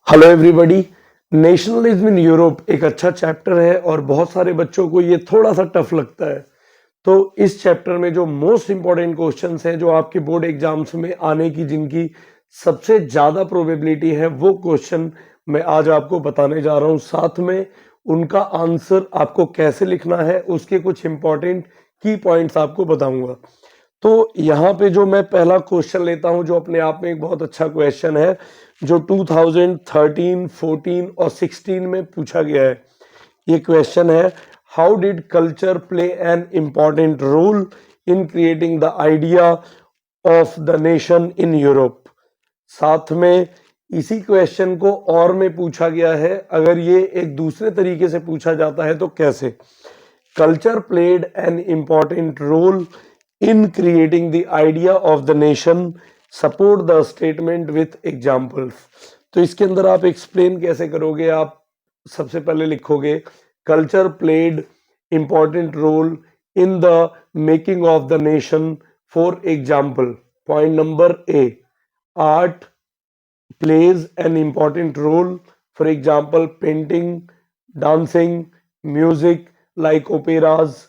Hello everybody. Nationalism in Europe एक अच्छा chapter है और बहुत सारे बच्चों को ये थोड़ा सा टफ लगता है। तो इस चैप्टर में जो मोस्ट इंपॉर्टेंट क्वेश्चंस हैं जो आपके बोर्ड एग्जाम्स में आने की जिनकी सबसे ज्यादा प्रोबेबिलिटी है वो क्वेश्चन मैं आज आपको बताने जा रहा हूँ। साथ में उनका आंसर आपको कैसे लिखना है उसके कुछ इंपॉर्टेंट की पॉइंट्स आपको बताऊंगा। तो यहाँ पे जो मैं पहला क्वेश्चन लेता हूँ जो अपने आप में एक बहुत अच्छा क्वेश्चन है जो 2013, 14 और 16 में पूछा गया है। ये क्वेश्चन है, how did culture play an important role in creating the idea of the nation in Europe. साथ में इसी क्वेश्चन को और में पूछा गया है, अगर ये एक दूसरे तरीके से पूछा जाता है तो कैसे। Culture played an important role in creating the idea of the nation, support the statement with examples। तो इसके अंदर आप एक्सप्लेन कैसे करोगे। आप सबसे पहले लिखोगे culture played important role in the making of the nation. For example, point number A, art plays an important role, for example painting, dancing, music like operas।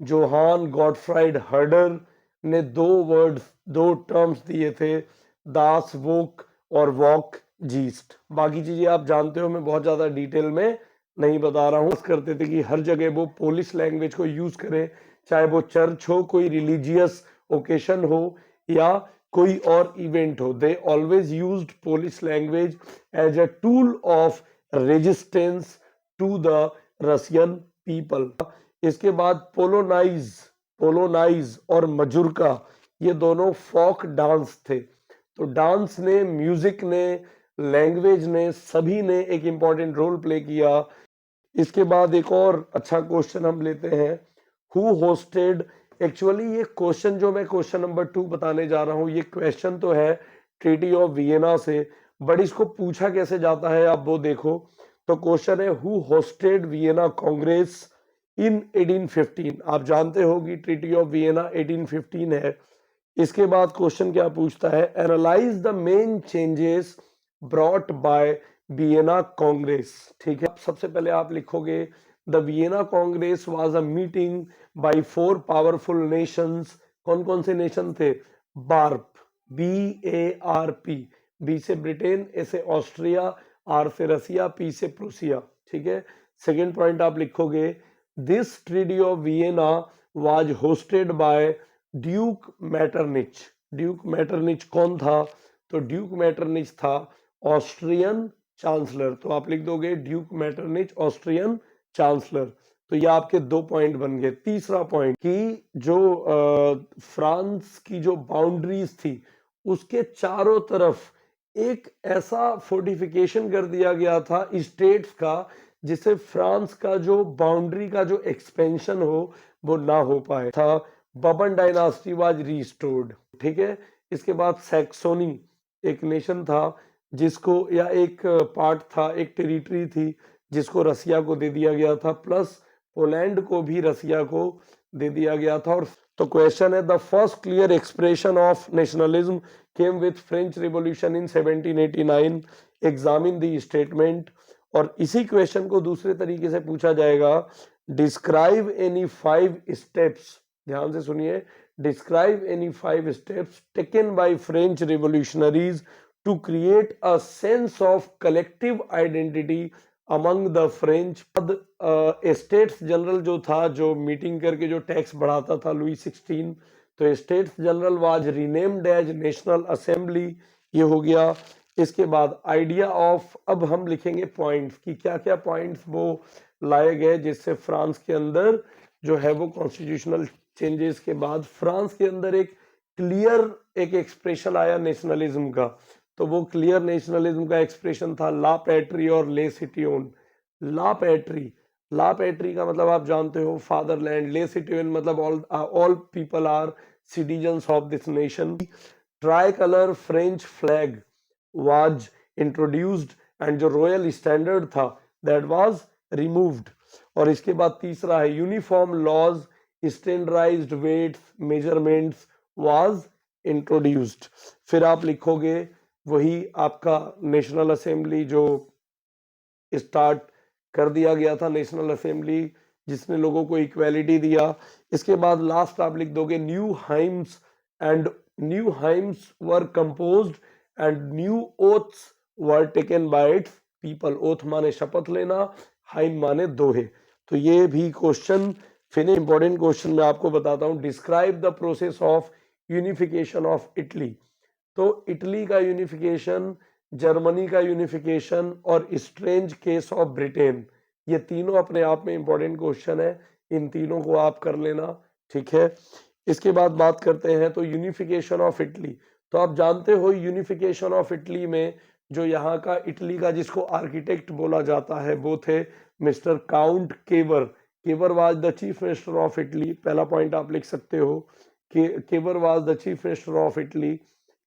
Johann Gottfried Herder ने दो terms दिए थे, दास वोक और walk yeast. बाकी चीजें आप जानते हो, मैं बहुत ज्यादा डिटेल में नहीं बता रहा हूँ। करते थे कि हर जगह वो पोलिश लैंग्वेज को यूज करें, चाहे वो चर्च हो, कोई रिलीजियस ओकेशन हो या कोई और इवेंट हो। They always used Polish language as a tool of resistance to the Russian people. इसके बाद पोलोनाइज और मजूरका, ये दोनों फोक डांस थे। तो डांस ने, म्यूजिक ने, लैंग्वेज ने, सभी ने एक इंपॉर्टेंट रोल प्ले किया। इसके बाद एक और अच्छा क्वेश्चन हम लेते हैं, हु होस्टेड। एक्चुअली ये क्वेश्चन जो मैं क्वेश्चन नंबर 2 बताने जा रहा हूँ, ये क्वेश्चन तो है ट्रीटी ऑफ वियना से, बट इसको पूछा कैसे जाता है आप वो देखो। तो क्वेश्चन है, हु होस्टेड वियना कांग्रेस इन 1815। आप जानते हो कि ट्रीटी ऑफ वियना 1815 है। इसके बाद क्वेश्चन क्या पूछता है, analyse the main changes brought by Vienna Congress. ठीक है, सबसे पहले आप लिखोगे the Vienna Congress was a meeting by 4 powerful nations. कौन कौन से नेशन थे? बार्प, BARP, बी से ब्रिटेन, ए से ऑस्ट्रिया, आर से रसिया, पी से प्रूसिया। ठीक है, सेकेंड पॉइंट आप लिखोगे this treaty of Vienna was hosted by Duke Metternich. Duke Metternich कौन था? तो ड्यूक मैटरनिच था ऑस्ट्रियन चांसलर। तो आप लिख दोगे ड्यूक मैटरनिच ऑस्ट्रियन चांसलर। तो ये आपके 2 पॉइंट बन गए। तीसरा पॉइंट कि जो फ्रांस की जो बाउंड्रीज थी उसके चारों तरफ एक ऐसा फोर्टिफिकेशन कर दिया गया था स्टेट्स का, जिससे फ्रांस का जो बाउंड्री का जो एक्सपेंशन हो वो ना हो पाए था। Baban dynasty was restored. ठीक है, इसके बाद सैक्सोनी एक नेशन था जिसको, या एक पार्ट था, एक टेरिटरी थी जिसको रसिया को दे दिया गया था, प्लस पोलैंड को भी रसिया को दे दिया गया था। और तो क्वेश्चन है, the first clear expression of nationalism came with French revolution in 1789। Examine the statement. और इसी क्वेश्चन को दूसरे तरीके से पूछा जाएगा, डिस्क्राइब एनी 5 स्टेप्स। ध्यान से सुनिए, describe any 5 steps taken by French revolutionaries to create a sense of collective identity among the French. States General जो था, जो मीटिंग करके जो टैक्स बढ़ाता था, लुई 16, तो States General was renamed as National Assembly. ये हो गया। इसके बाद आइडिया ऑफ, अब हम लिखेंगे पॉइंट्स कि क्या क्या पॉइंट्स वो लाए गए जिससे फ्रांस के अंदर जो है वो कॉन्स्टिट्यूशनल चेंजेस के बाद फ्रांस के अंदर एक क्लियर एक एक्सप्रेशन आया नेशनलिज्म का। तो वो क्लियर नेशनलिज्म का एक्सप्रेशन था ला पैट्री और ले सिटियोन। ला पैट्री का मतलब आप जानते हो फादरलैंड, ले सिटियोन मतलब all people are citizens of this nation. Tricolour French flag was introduced and जो रॉयल स्टैंडर्ड था दैट वाज रिमूव्ड। और इसके बाद तीसरा है uniform laws, standardized weights, measurements was introduced. फिर आप लिखोगे वही आपका नेशनल असेंबली जो स्टार्ट कर दिया गया था, नेशनल असेंबली जिसने लोगों को इक्वालिटी दिया। इसके बाद लास्ट आप लिख दोगे new hymns and new hymns were composed and new oaths were taken by it's people. Oath माने शपथ लेना, हाइम माने दोहे। तो ये भी क्वेश्चन फिर इंपॉर्टेंट क्वेश्चन मैं आपको बताता हूं। Describe the process of unification of Italy. तो इटली का यूनिफिकेशन, जर्मनी का यूनिफिकेशन और स्ट्रेंज केस ऑफ ब्रिटेन, ये तीनों अपने आप में इंपॉर्टेंट क्वेश्चन है। इन तीनों को आप कर लेना, ठीक है। इसके बाद बात करते हैं तो यूनिफिकेशन ऑफ इटली। तो आप जानते हो यूनिफिकेशन ऑफ इटली में जो यहाँ का इटली का जिसको आर्किटेक्ट बोला जाता है वो थे mister count Cavour. Cavour was the chief minister of Italy. पहला पॉइंट आप लिख सकते हो कि Cavour was the chief minister of Italy.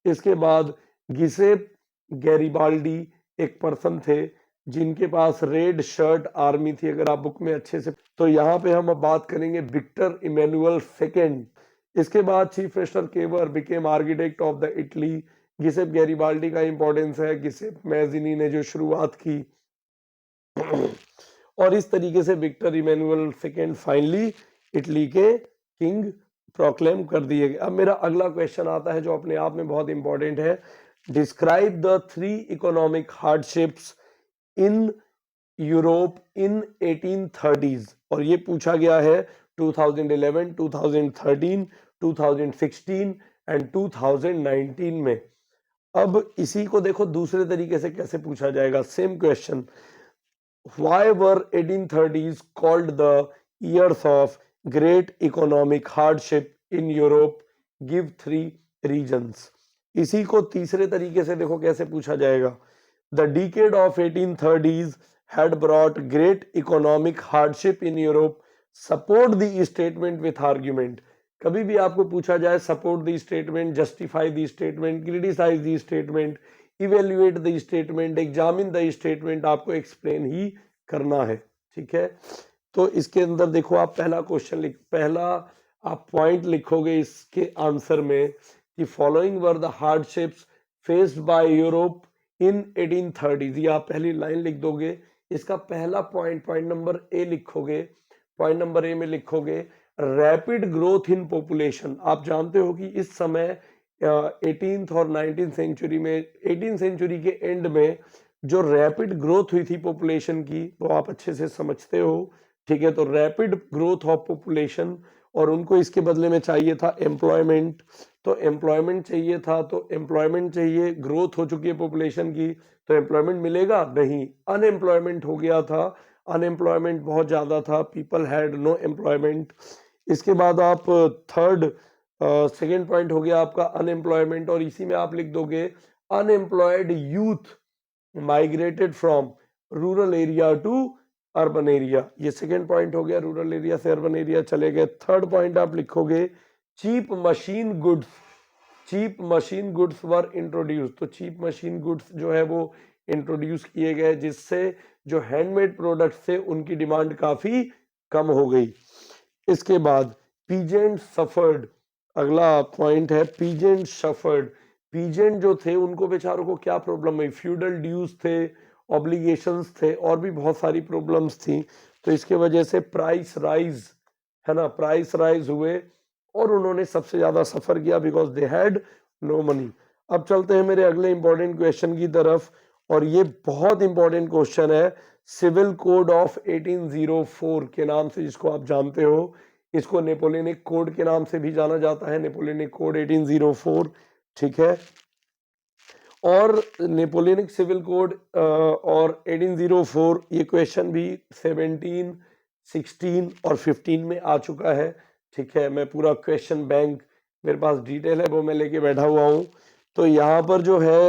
इसके बाद गिसेप गैरिबाल्डी एक पर्सन थे जिनके पास रेड शर्ट आर्मी थी। अगर आप बुक में अच्छे से, तो यहाँ पे हम अब बात करेंगे विक्टर इमैनुअल सेकेंड। इसके बाद chief minister Cavour became architect of the Italy. Giuseppe Garibaldi का इंपॉर्टेंस है, गिसेप मैजिनी ने जो शुरुआत की और इस तरीके से Victor Emmanuel second finally Italy के किंग प्रोक्लेम कर दिए गए। अब मेरा अगला क्वेश्चन आता है जो अपने आप में बहुत इंपॉर्टेंट है। Describe the 3 economic hardships in Europe in 1830s। और ये पूछा गया है 2011, 2013, 2016 एंड 2019 में। अब इसी को देखो दूसरे तरीके से कैसे पूछा जाएगा, same question. Why were 1830s called the years of great economic hardship in Europe? Give 3 reasons. इसी को तीसरे तरीके से देखो कैसे पूछा जाएगा। The decade of 1830s had brought great economic hardship in Europe. Support the statement with argument. कभी भी आपको पूछा जाए support the statement, justify the statement, criticise the statement, evaluate the statement, examine the statement, आपको explain ही करना है, ठीक है। तो इसके अंदर देखो आप पहला क्वेश्चन पहला आप पॉइंट लिखोगे इसके आंसर में कि following were the hardships faced by Europe in 1830s। ये आप पहली लाइन लिख दोगे। इसका पहला पॉइंट नंबर ए लिखोगे। पॉइंट नंबर ए में लिखोगे रैपिड ग्रोथ इन पॉपुलेशन। आप जानते हो कि इस समय 18th और 19th सेंचुरी में, 18th सेंचुरी के एंड में जो रैपिड ग्रोथ हुई थी पॉपुलेशन की वो आप अच्छे से समझते हो, ठीक है। तो रैपिड ग्रोथ ऑफ पॉपुलेशन और उनको इसके बदले में चाहिए था एम्प्लॉयमेंट। तो एम्प्लॉयमेंट चाहिए था, तो एम्प्लॉयमेंट चाहिए, ग्रोथ हो चुकी है पॉपुलेशन की तो एम्प्लॉयमेंट मिलेगा नहीं, अनएम्प्लॉयमेंट हो गया था, अनएम्प्लॉयमेंट बहुत ज्यादा था, पीपल हैड नो एम्प्लॉयमेंट। इसके बाद आप थर्ड सेकेंड पॉइंट हो गया आपका अनएम्प्लॉयमेंट और इसी में आप लिख दोगे unemployed youth migrated from rural area to urban area. ये सेकेंड पॉइंट हो गया, रूरल एरिया से अर्बन एरिया चले गए। थर्ड पॉइंट आप लिखोगे cheap machine goods, cheap machine goods were introduce. तो चीप मशीन गुड्स जो है वो इंट्रोड्यूस किए गए जिससे जो हैंडमेड प्रोडक्ट्स थे उनकी डिमांड काफी कम हो गई। इसके बाद पीजेंट सफर्ड, अगला पॉइंट है पीजेंट सफर्ड। पीजेंट जो थे उनको बेचारों को क्या प्रॉब्लम हुई, फ्यूडल ड्यूज थे, ऑब्लिगेशंस थे और भी बहुत सारी प्रॉब्लम्स थी। तो इसके वजह से प्राइस राइज, है ना, प्राइस राइज हुए और उन्होंने सबसे ज्यादा सफर किया because they had no money. अब चलते हैं मेरे अगले इंपॉर्टेंट क्वेश्चन की तरफ और ये बहुत इंपॉर्टेंट क्वेश्चन है सिविल कोड ऑफ 1804 के नाम से, जिसको आप जानते हो। इसको नेपोलियनिक कोड के नाम से भी जाना जाता है, नेपोलियनिक कोड 1804, ठीक है। और नेपोलियनिक सिविल कोड और 1804 ये क्वेश्चन भी 17, 16 और 15 में आ चुका है, ठीक है। मैं पूरा क्वेश्चन बैंक मेरे पास डिटेल है वो मैं लेके बैठा हुआ हूँ। तो यहाँ पर जो है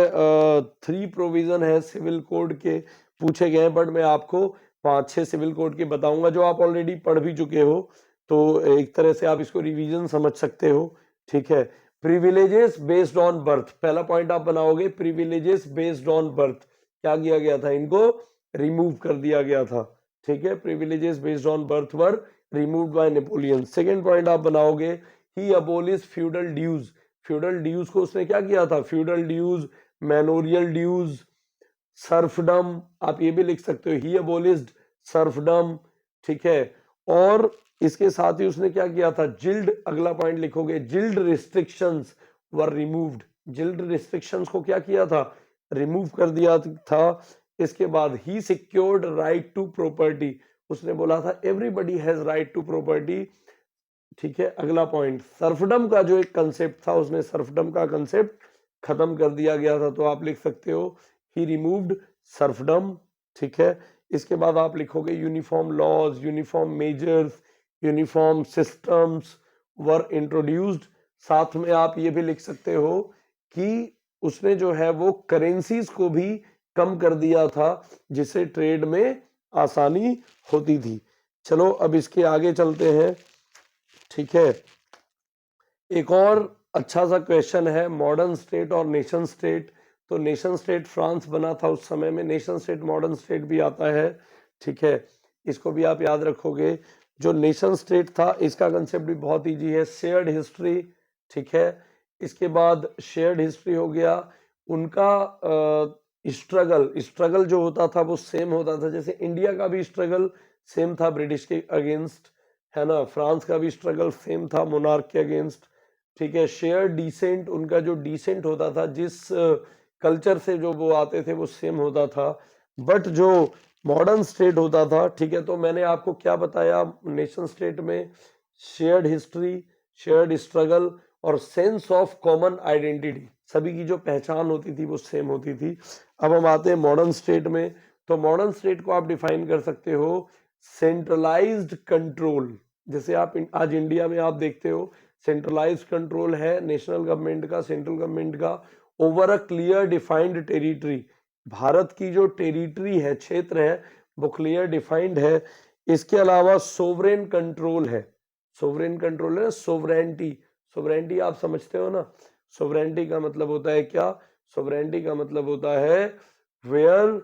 3 प्रोविजन है सिविल कोड के पूछे गए हैं, बट मैं आपको 5-6 सिविल कोड के बताऊंगा जो आप ऑलरेडी पढ़ भी चुके हो, तो एक तरह से आप इसको रिवीजन समझ सकते हो, ठीक है। प्रिविलेजेस बेस्ड ऑन बर्थ, पहला पॉइंट आप बनाओगे प्रिविलेजेस बेस्ड ऑन बर्थ। क्या किया गया था, इनको रिमूव कर दिया गया था, ठीक है। Privileges based on birth were removed by Napoleon. Second point आप बनाओगे he abolish feudal dues. Feudal dues को उसने क्या किया था, feudal dues manorial dues, serfdom, आप ये भी लिख सकते हो, ही अबोलिश्ड सर्फडम, ठीक है। और इसके साथ ही उसने क्या किया था, जिल्ड, अगला पॉइंट लिखोगे, जिल्ड रिस्ट्रिक्शंस वर रिमूव्ड, जिल्ड रिस्ट्रिक्शंस को क्या किया था, रिमूव कर दिया था। इसके बाद ही सिक्योर्ड राइट टू प्रॉपर्टी, उसने बोला था everybody has right to property, ठीक है। अगला पॉइंट, सर्फडम का जो एक कंसेप्ट था, उसने सर्फडम का कंसेप्ट खत्म कर दिया गया था, तो आप लिख सकते हो ही रिमूव्ड सर्फडम, ठीक है। इसके बाद आप लिखोगे uniform laws, uniform measures, uniform systems were introduced. साथ में आप ये भी लिख सकते हो कि उसने जो है वो करेंसीज को भी कम कर दिया था, जिससे ट्रेड में आसानी होती थी। चलो अब इसके आगे चलते हैं, ठीक है। एक और अच्छा सा क्वेश्चन है, मॉडर्न स्टेट और नेशन स्टेट। तो नेशन स्टेट फ्रांस बना था उस समय में, नेशन स्टेट मॉडर्न स्टेट भी आता है, ठीक है। इसको भी आप याद रखोगे। जो नेशन स्टेट था इसका कंसेप्ट भी बहुत इजी है, शेयर्ड हिस्ट्री, ठीक है। इसके बाद शेयर्ड हिस्ट्री हो गया, उनका स्ट्रगल जो होता था वो सेम होता था, जैसे इंडिया का भी स्ट्रगल सेम था ब्रिटिश के अगेंस्ट, है ना। फ्रांस का भी स्ट्रगल सेम था मोनार्क के अगेंस्ट, ठीक है। शेयर डिसेंट, उनका जो डिसेंट होता था, जिस कल्चर से जो वो आते थे वो सेम होता था। बट जो मॉडर्न स्टेट होता था, ठीक है, तो मैंने आपको क्या बताया, नेशन स्टेट में शेयर्ड हिस्ट्री, शेयर्ड स्ट्रगल और सेंस ऑफ कॉमन आइडेंटिटी, सभी की जो पहचान होती थी वो सेम होती थी। अब हम आते हैं मॉडर्न स्टेट में। तो मॉडर्न स्टेट को आप डिफाइन कर सकते हो सेंट्रलाइज्ड कंट्रोल, जैसे आप आज इंडिया में आप देखते हो सेंट्रलाइज्ड कंट्रोल है नेशनल गवर्नमेंट का, सेंट्रल गवर्नमेंट का, over a clear defined territory. Bharat की जो टेरिटरी है, क्षेत्र है, वो क्लियर डिफाइंड है। इसके अलावा सोवरेन कंट्रोल है, सोवरेन कंट्रोल है, सोवरेंटी, सोवरेंटी आप समझते हो ना, सोवरेंटी का मतलब होता है क्या, सोवरेंटी का मतलब होता है where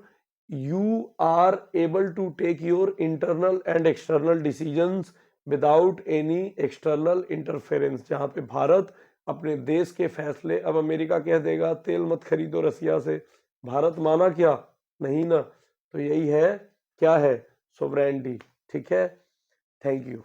you are able to take your internal and external decisions without any external interference, जहां पे भारत अपने देश के फैसले, अब अमेरिका कह देगा तेल मत खरीदो रसिया से, भारत माना क्या, नहीं ना। तो यही है, क्या है, सोवरेनिटी, ठीक है। Thank you.